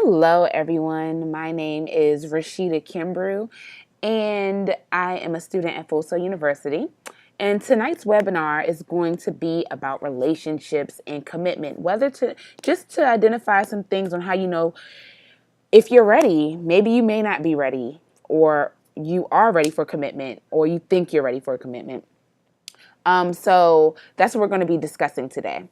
Hello, everyone. My name is Rashida Kimbrew, and I am a student at Full Sail University. And tonight's webinar is going to be about relationships and commitment, whether to just to identify some things on how you know if you're ready. Maybe you may not be ready, or you are ready for commitment, or you think you're ready for a commitment. So that's what we're going to be discussing today.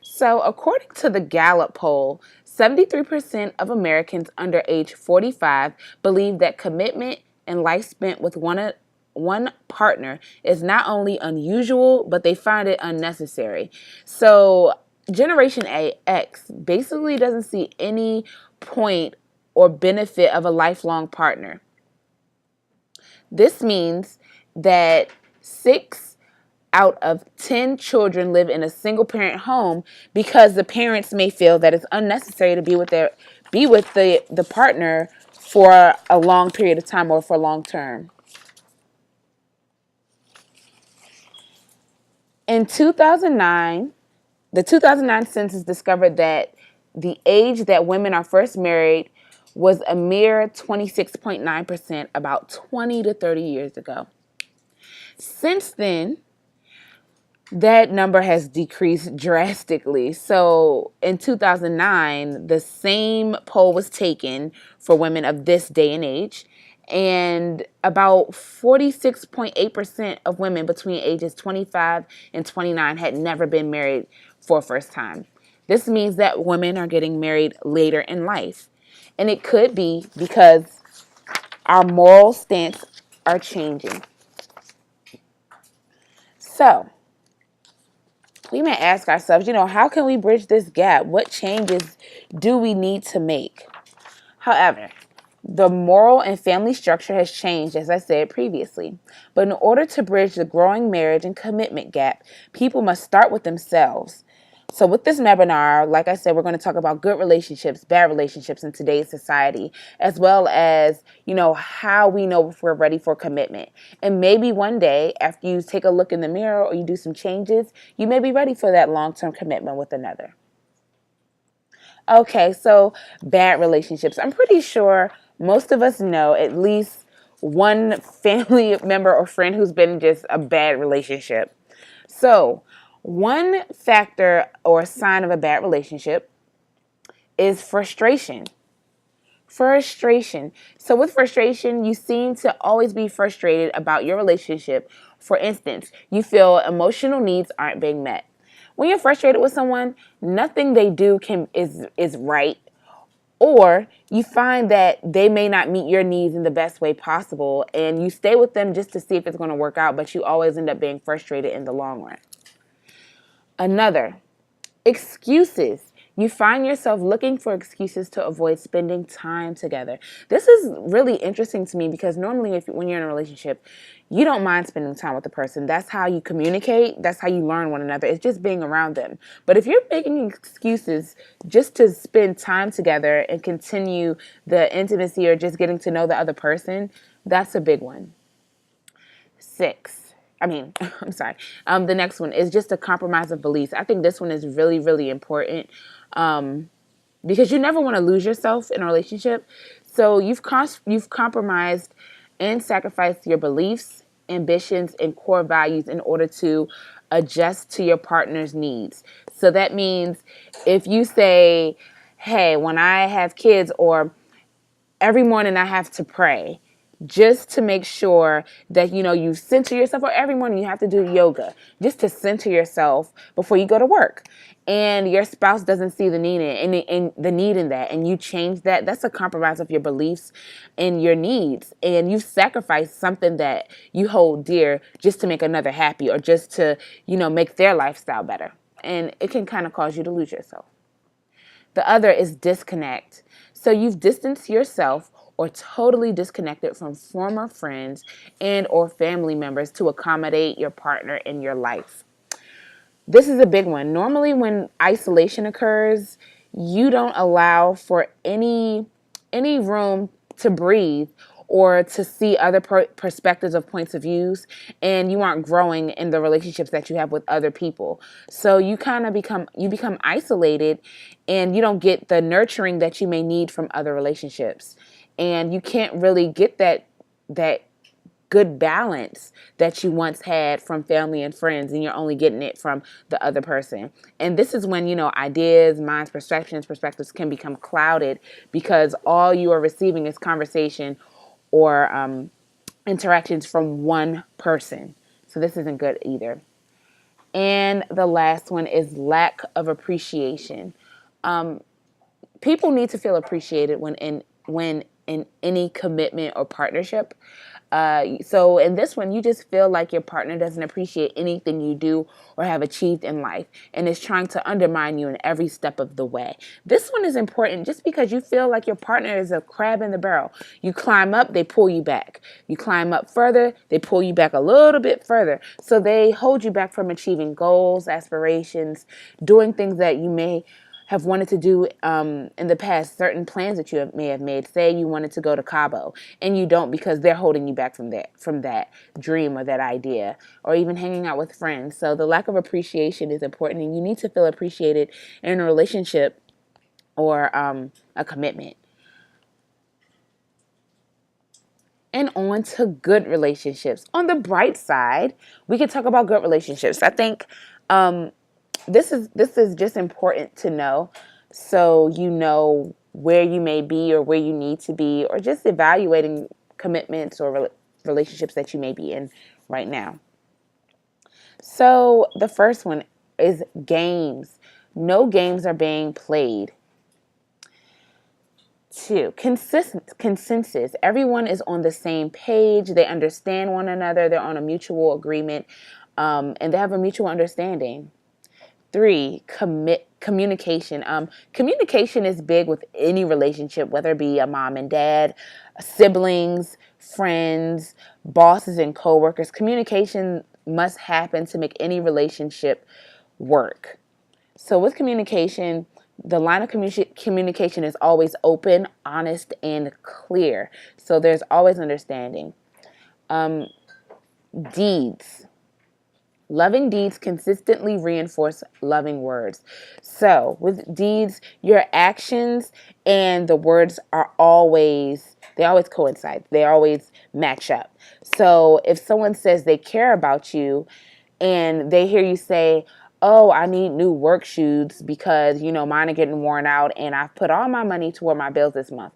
So, according to the Gallup poll, 73% of Americans under age 45 believe that commitment and life spent with one partner is not only unusual, but they find it unnecessary. So, Generation X basically doesn't see any point or benefit of a lifelong partner. This means that 6 out of 10 children live in a single parent home because the parents may feel that it's unnecessary to be with the partner for a long period of time or for long term. In 2009, the 2009 census discovered that the age that women are first married was a mere 26.9% about 20 to 30 years ago. Since then, that number has decreased drastically. So in 2009, the same poll was taken for women of this day and age, and about 46.8% of women between ages 25 and 29 had never been married for a first time. This means that women are getting married later in life. And it could be because our moral stance are changing. So, we may ask ourselves, how can we bridge this gap? What changes do we need to make? However, the moral and family structure has changed, as I said previously. But in order to bridge the growing marriage and commitment gap, people must start with themselves. So with this webinar, like I said, we're going to talk about good relationships, bad relationships in today's society, as well as, how we know if we're ready for commitment. And maybe one day, after you take a look in the mirror or you do some changes, you may be ready for that long-term commitment with another. Okay, so bad relationships. I'm pretty sure most of us know at least one family member or friend who's been in just a bad relationship. So, one factor or sign of a bad relationship is frustration. Frustration. So with frustration, you seem to always be frustrated about your relationship. For instance, you feel emotional needs aren't being met. When you're frustrated with someone, nothing they do is right, or you find that they may not meet your needs in the best way possible, and you stay with them just to see if it's going to work out, but you always end up being frustrated in the long run. Another, excuses. You find yourself looking for excuses to avoid spending time together. This is really interesting to me because normally when you're in a relationship, you don't mind spending time with the person. That's how you communicate. That's how you learn one another. It's just being around them. But if you're making excuses just to spend time together and continue the intimacy or just getting to know the other person, that's a big one. I'm sorry. The next one is just a compromise of beliefs. I think this one is really, really important because you never want to lose yourself in a relationship. So you've compromised and sacrificed your beliefs, ambitions, and core values in order to adjust to your partner's needs. So that means if you say, hey, when I have kids, or every morning I have to pray, just to make sure that you center yourself, or every morning you have to do yoga just to center yourself before you go to work, and your spouse doesn't see the need in that, and you change that. That's a compromise of your beliefs and your needs, and you've sacrificed something that you hold dear just to make another happy, or just to make their lifestyle better, and it can kind of cause you to lose yourself. The other is disconnect. So you've distanced yourself or totally disconnected from former friends and or family members to accommodate your partner in your life. This is a big one. Normally when isolation occurs, you don't allow for any room to breathe or to see other perspectives of points of views, and you aren't growing in the relationships that you have with other people. So you kind of become isolated, and you don't get the nurturing that you may need from other relationships, and you can't really get that good balance that you once had from family and friends, and you're only getting it from the other person. And this is when, ideas, minds, perspectives can become clouded because all you are receiving is conversation or interactions from one person. So this isn't good either. And the last one is lack of appreciation. People need to feel appreciated when in any commitment or partnership. So in this one, you just feel like your partner doesn't appreciate anything you do or have achieved in life and is trying to undermine you in every step of the way. This one is important just because you feel like your partner is a crab in the barrel. You climb up, they pull you back. You climb up further, they pull you back a little bit further. So they hold you back from achieving goals, aspirations, doing things that you may have wanted to do in the past, certain plans that may have made. Say you wanted to go to Cabo and you don't because they're holding you back from that dream or that idea, or even hanging out with friends. So the lack of appreciation is important, and you need to feel appreciated in a relationship or a commitment. And on to good relationships. On the bright side, we can talk about good relationships. I think this is just important to know, so you know where you may be or where you need to be, or just evaluating commitments or relationships that you may be in right now. So the first one is games. No games are being played. Two, consensus. Everyone is on the same page. They understand one another. They're on a mutual agreement, and they have a mutual understanding. Three, communication. Communication is big with any relationship, whether it be a mom and dad, siblings, friends, bosses, and coworkers. Communication must happen to make any relationship work. So with communication, the line of communication is always open, honest, and clear. So there's always understanding. Deeds. Loving deeds consistently reinforce loving words. So with deeds, your actions and the words they always coincide. They always match up. So if someone says they care about you and they hear you say, "Oh, I need new work shoes because, mine are getting worn out and I've put all my money toward my bills this month."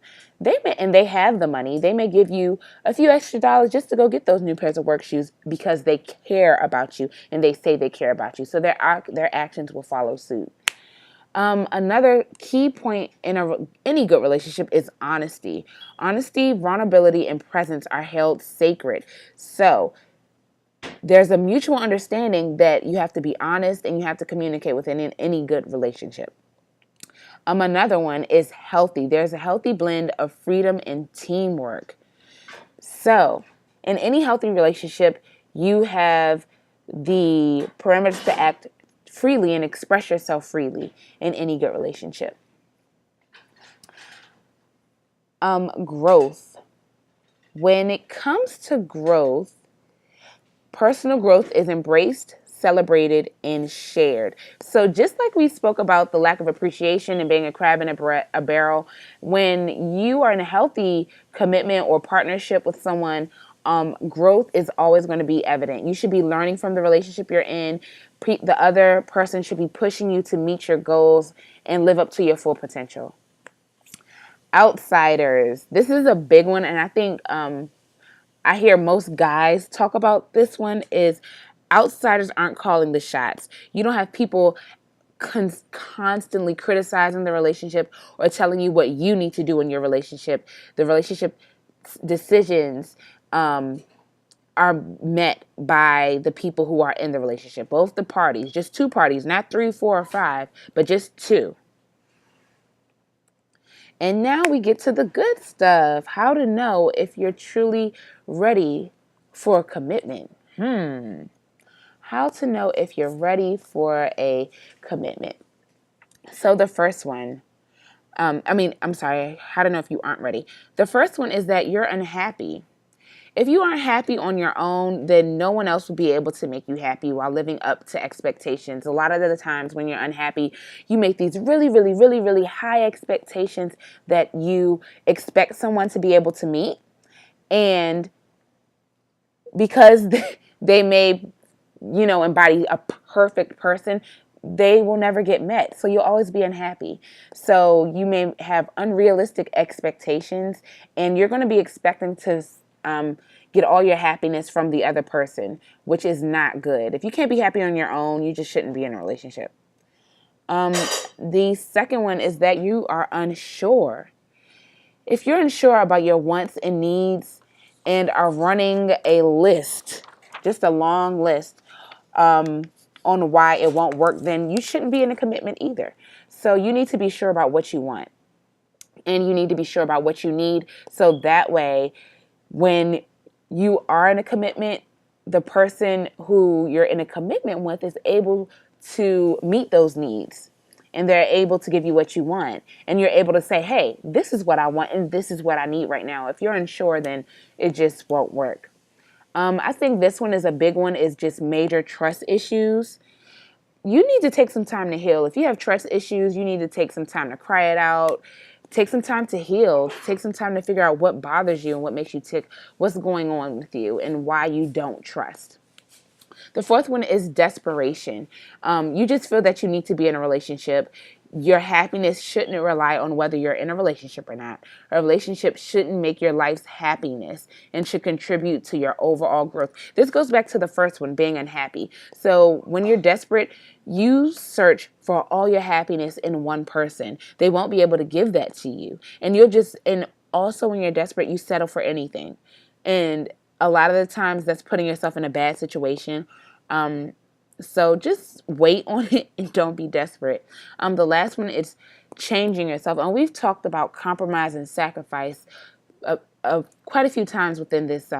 And they have the money. They may give you a few extra dollars just to go get those new pairs of work shoes because they care about you and they say they care about you. So their actions will follow suit. Another key point in any good relationship is honesty. Honesty, vulnerability, and presence are held sacred. So there's a mutual understanding that you have to be honest and you have to communicate within any good relationship. Another one is healthy. There's a healthy blend of freedom and teamwork. So, in any healthy relationship, you have the parameters to act freely and express yourself freely in any good relationship. Growth. When it comes to growth, personal growth is embraced, celebrated, and shared. So just like we spoke about the lack of appreciation and being a crab in a barrel, when you are in a healthy commitment or partnership with someone, growth is always going to be evident. You should be learning from the relationship you're in. The other person should be pushing you to meet your goals and live up to your full potential. Outsiders. This is a big one, and I think I hear most guys talk about this one is outsiders aren't calling the shots. You don't have people constantly criticizing the relationship or telling you what you need to do in your relationship. The relationship decisions are met by the people who are in the relationship, both the parties, just two parties, not 3, 4, or 5, but just two. And now we get to the good stuff. How to know if you're truly ready for a commitment. How to know if you're ready for a commitment. So the first one, I'm sorry, I don't know if you aren't ready. The first one is that you're unhappy. If you aren't happy on your own, then no one else will be able to make you happy while living up to expectations. A lot of the times when you're unhappy, you make these really, really, really, really high expectations that you expect someone to be able to meet. And because they may, embody a perfect person, they will never get met. So you'll always be unhappy. So you may have unrealistic expectations, and you're going to be expecting to get all your happiness from the other person, which is not good. If you can't be happy on your own, you just shouldn't be in a relationship. The second one is that you are unsure. If you're unsure about your wants and needs and are running a list, just a long list, on why it won't work, then you shouldn't be in a commitment either. So you need to be sure about what you want, and you need to be sure about what you need. So that way, when you are in a commitment, the person who you're in a commitment with is able to meet those needs, and they're able to give you what you want, and you're able to say, hey, this is what I want and this is what I need right now. If you're unsure, then it just won't work. I think this one is a big one, is just major trust issues. You need to take some time to heal. If you have trust issues, you need to take some time to cry it out. Take some time to heal. Take some time to figure out what bothers you and what makes you tick, what's going on with you, and why you don't trust. The fourth one is desperation. You just feel that you need to be in a relationship. Your happiness shouldn't rely on whether you're in a relationship or not. A relationship shouldn't make your life's happiness and should contribute to your overall growth. This goes back to the first one, being unhappy. So when you're desperate, you search for all your happiness in one person. They won't be able to give that to you. And also when you're desperate, you settle for anything. And a lot of the times that's putting yourself in a bad situation. So just wait on it and don't be desperate. The last one is changing yourself. And we've talked about compromise and sacrifice quite a few times within this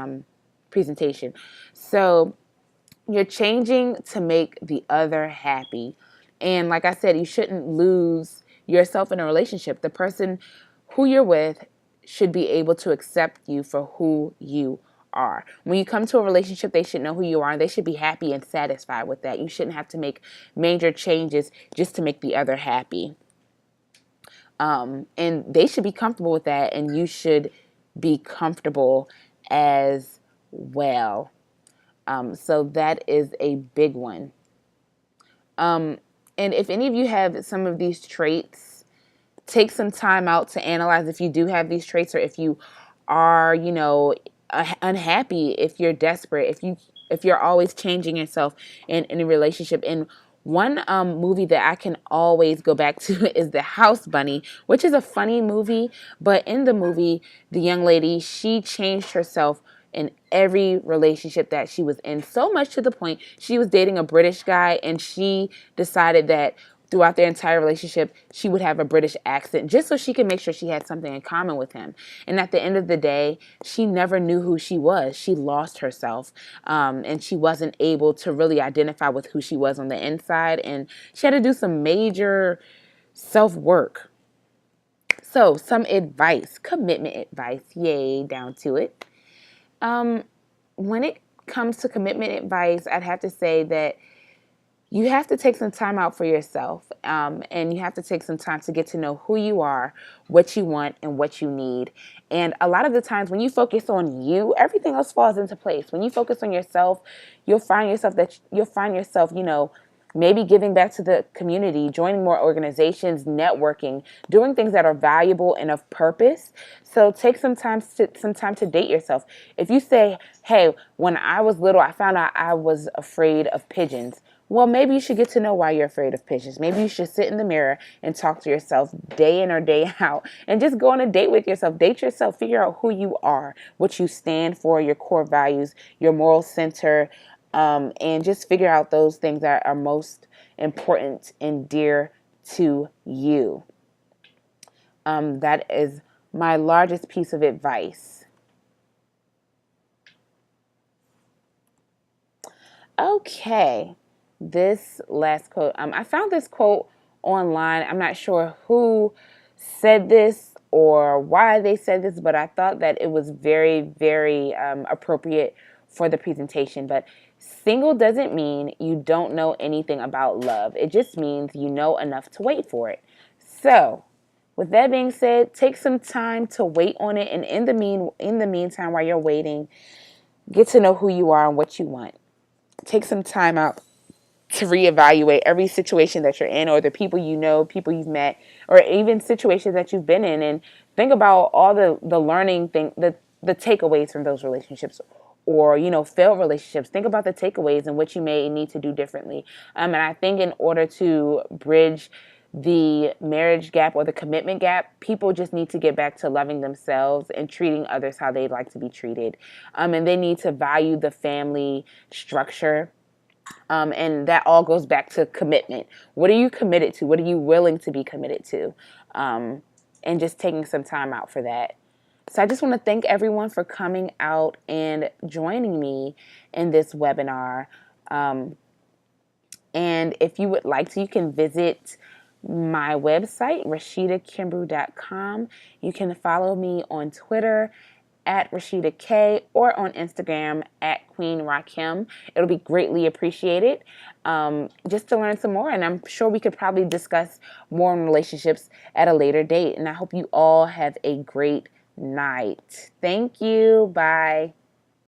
presentation. So you're changing to make the other happy. And like I said, you shouldn't lose yourself in a relationship. The person who you're with should be able to accept you for who you are. When you come to a relationship, they should know who you are, and they should be happy and satisfied with that. You shouldn't have to make major changes just to make the other happy. And they should be comfortable with that, and you should be comfortable as well. So that is a big one. And if any of you have some of these traits, take some time out to analyze if you do have these traits, or if you are, unhappy, if you're desperate, if you're always changing yourself in a relationship. And one movie that I can always go back to is The House Bunny, which is a funny movie. But in the movie, the young lady, she changed herself in every relationship that she was in, so much to the point she was dating a British guy, and she decided that throughout their entire relationship, she would have a British accent just so she could make sure she had something in common with him. And at the end of the day, she never knew who she was. She lost herself, and she wasn't able to really identify with who she was on the inside. And she had to do some major self-work. So some advice, commitment advice, yay, down to it. When it comes to commitment advice, I'd have to say that you have to take some time out for yourself, and you have to take some time to get to know who you are, what you want, and what you need. And a lot of the times when you focus on you, everything else falls into place. When you focus on yourself, you'll find yourself, maybe giving back to the community, joining more organizations, networking, doing things that are valuable and of purpose. So take some time to date yourself. If you say, hey, when I was little, I found out I was afraid of pigeons. Well, maybe you should get to know why you're afraid of pigeons. Maybe you should sit in the mirror and talk to yourself day in or day out, and just go on a date with yourself. Date yourself. Figure out who you are, what you stand for, your core values, your moral center, and just figure out those things that are most important and dear to you. That is my largest piece of advice. Okay, this last quote. I found this quote online. I'm not sure who said this or why they said this, but I thought that it was very, very appropriate for the presentation. But single doesn't mean you don't know anything about love. It just means you know enough to wait for it. So, with that being said, take some time to wait on it, and in the meantime, while you're waiting, get to know who you are and what you want. Take some time out to reevaluate every situation that you're in, or the people you know, people you've met, or even situations that you've been in, and think about all the learning thing, the takeaways from those relationships, or failed relationships. Think about the takeaways and what you may need to do differently. And I think in order to bridge the marriage gap or the commitment gap, people just need to get back to loving themselves and treating others how they'd like to be treated. And they need to value the family structure. And that all goes back to commitment. What are you committed to? What are you willing to be committed to? And just taking some time out for that. So I just want to thank everyone for coming out and joining me in this webinar. And if you would like to, you can visit my website, RashidaKimbrough.com. You can follow me on Twitter at Rashida K, or on Instagram at Queen Rakim. It'll be greatly appreciated, just to learn some more. And I'm sure we could probably discuss more in relationships at a later date. And I hope you all have a great night. Thank you. Bye.